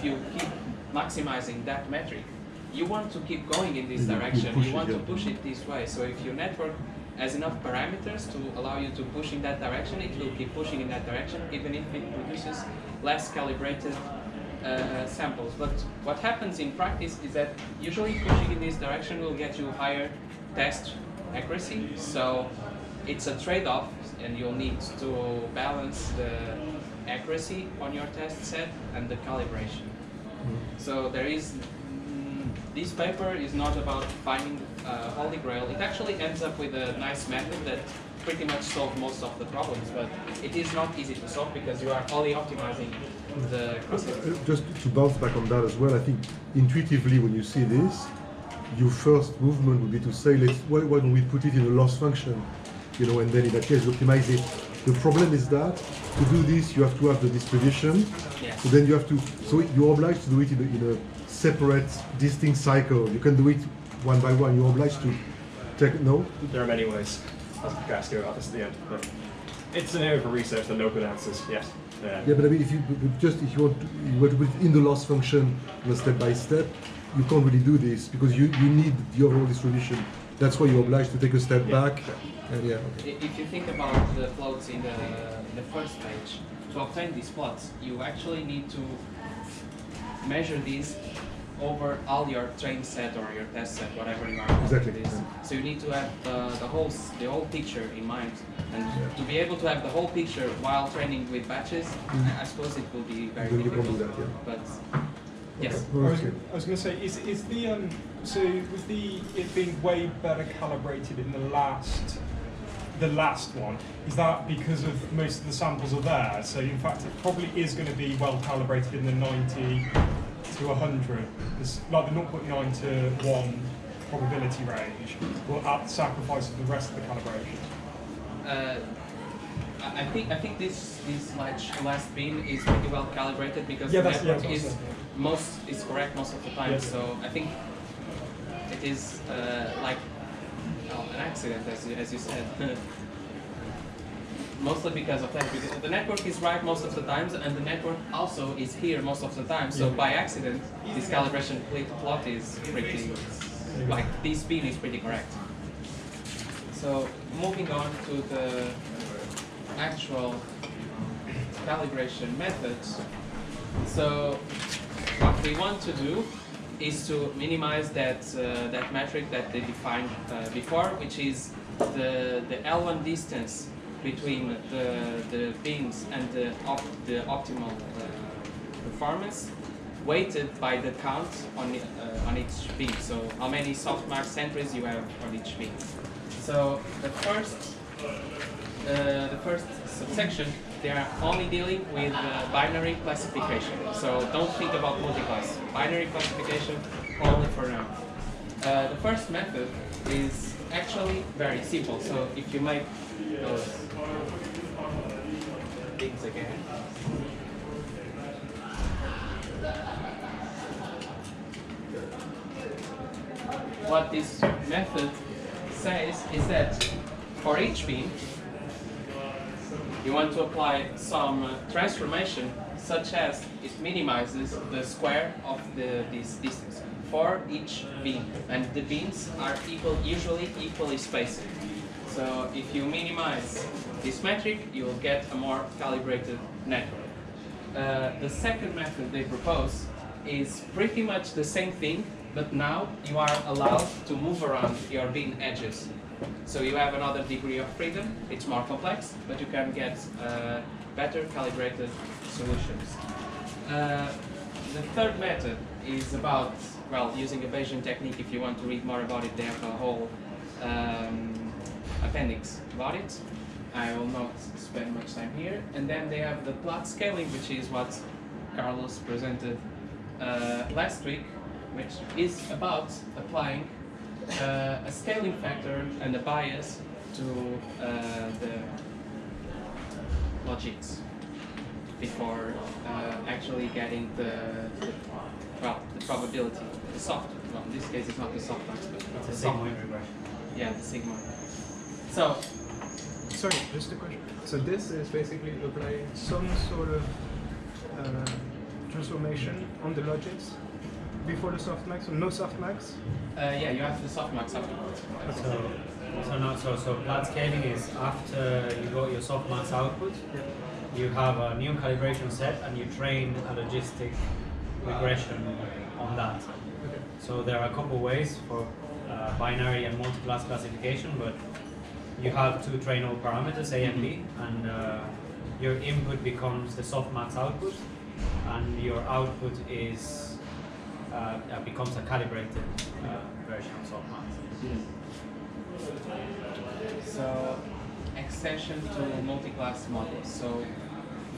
you keep maximizing that metric, you want to keep going in this direction. You want to push it this way. So if your network has enough parameters to allow you to push in that direction, it will keep pushing in that direction, even if it produces less calibrated samples. But what happens in practice is that usually pushing in this direction will get you higher test accuracy. So it's a trade-off, and you'll need to balance the accuracy on your test set and the calibration. So there is, this paper is not about finding holy grail. It actually ends up with a nice method that pretty much solves most of the problems, but it is not easy to solve because you are only optimizing the crossing. Just to bounce back on that as well, I think intuitively when you see this, your first movement would be to say, why don't we put it in a loss function, you know, and then in that case optimize it. The problem is that to do this, you have to have the distribution. Yes. So then you have to, so you're obliged to do it in a separate, distinct cycle. You can do it one by one. You're obliged to take, no? There are many ways. I'll ask you about this at the end. But it's an area for research and no good answers, yes. Yeah, but I mean, if you want to put it in the loss function step by step, you can't really do this because you need the overall distribution. That's why you're obliged to take a step back. And yeah. Okay. If you think about the plots in the first page, to obtain these plots, you actually need to measure these over all your train set or your test set, whatever you are. Exactly. This. So you need to have the whole picture in mind, and to be able to have the whole picture while training with batches, I suppose it will be very difficult. You can do that, yeah. But yes. Okay. I was going to say, is the so with it being way better calibrated in the last one, is that because of most of the samples are there? So in fact, it probably is going to be well calibrated in the 90 to 100, like the 0.9 to 1 probability range, or at the sacrifice of the rest of the calibration? I think this last bin is pretty well calibrated because the network is correct most of the time. Yes. So I think it is like an accident, as you said. Mostly because of that, because the network is right most of the times, and the network also is here most of the time. So by accident, this calibration plot is pretty, like this bin is pretty correct. So moving on to the actual calibration methods. So what we want to do is to minimize that that metric that they defined before, which is the L1 distance between the bins and the optimal performance, weighted by the count on each bin. So how many softmax entries you have on each bin. So the first subsection, they are only dealing with binary classification. So don't think about multi-class. Binary classification only for now. The first method is actually very simple. So if you make those things again. What this method says is that for each bin, you want to apply some transformation such as it minimizes the square of this distance for each bin, and the bins are usually equally spaced. So if you minimize this metric, you will get a more calibrated network. The second method they propose is pretty much the same thing, but now you are allowed to move around your bin edges. So you have another degree of freedom. It's more complex, but you can get better calibrated solutions. The third method is about, well, using a Bayesian technique. If you want to read more about it, they have a whole appendix about it. I will not spend much time here. And then they have the plot scaling, which is what Carlos presented last week, which is about applying a scaling factor and a bias to the logics before actually getting the probability, the soft. Well, in this case, it's not the softmax, but it's the sigma. Yeah, the sigma. So, sorry, just a question. So this is basically applying some sort of transformation on the logics before the softmax, or no softmax? Yeah, you have the softmax afterwards. So plat scaling is after you got your softmax output, you have a new calibration set and you train a logistic regression on that. So there are a couple ways for binary and multi-class classification, but you have two trainable parameters, A and B, and your input becomes the softmax output, and your output is becomes a calibrated version of softmax. So, extension to multi-class models. So,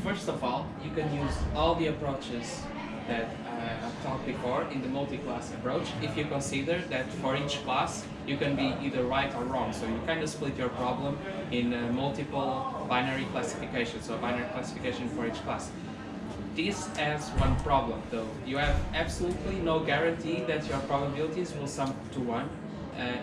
first of all, you can use all the approaches that I've talked before in the multi-class approach if you consider that for each class you can be either right or wrong. So you kind of split your problem in multiple binary classifications, so binary classification for each class. This has one problem though. You have absolutely no guarantee that your probabilities will sum to 1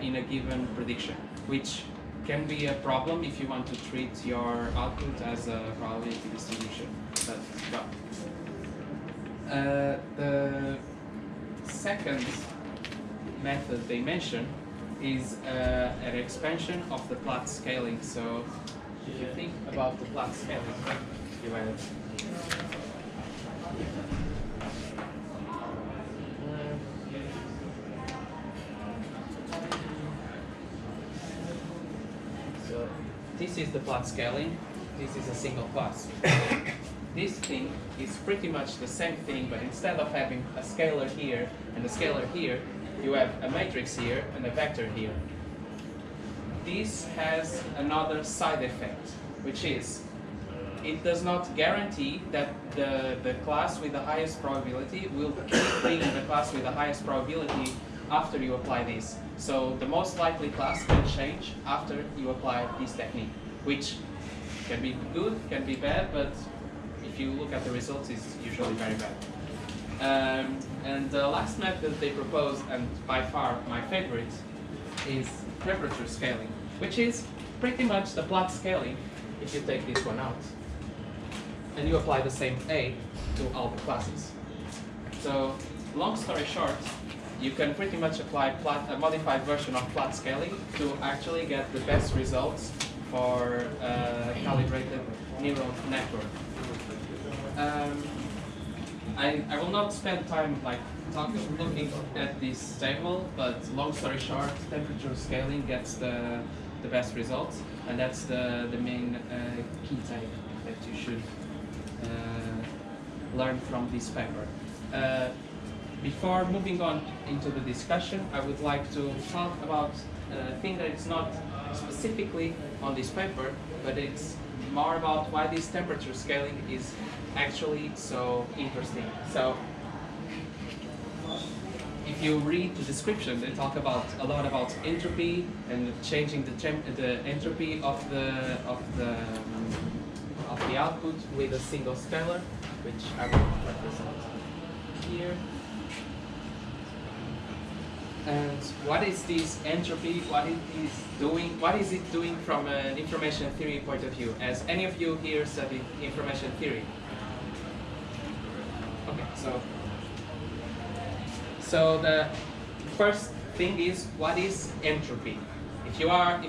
in a given prediction, which can be a problem if you want to treat your output as a probability distribution. But, well. The second method they mention is an expansion of the plat scaling. So if you think about the plat scaling, you have so this is the plat scaling, this is a single class. This thing is pretty much the same thing, but instead of having a scalar here and a scalar here, you have a matrix here and a vector here. This has another side effect, which is it does not guarantee that the class with the highest probability will keep being the class with the highest probability after you apply this. So the most likely class can change after you apply this technique, which can be good, can be bad, but if you look at the results, it's usually very bad. And the last method they propose, and by far my favorite, is temperature scaling, which is pretty much the plat scaling if you take this one out and you apply the same A to all the classes. So, long story short, you can pretty much apply a modified version of plat scaling to actually get the best results for a calibrated neural network. I will not spend time looking at this table, but long story short, temperature scaling gets the best results, and that's the main key take that you should learn from this paper. Before moving on into the discussion, I would like to talk about a thing that is not specifically on this paper, but it's more about why this temperature scaling is actually so interesting. So, if you read the description, they talk about a lot about entropy and changing the entropy of the output with a single scalar, which I will represent here. And what is this entropy? What is it doing from an information theory point of view? Has any of you here studied information theory? Okay, so the first thing is, what is entropy? If you are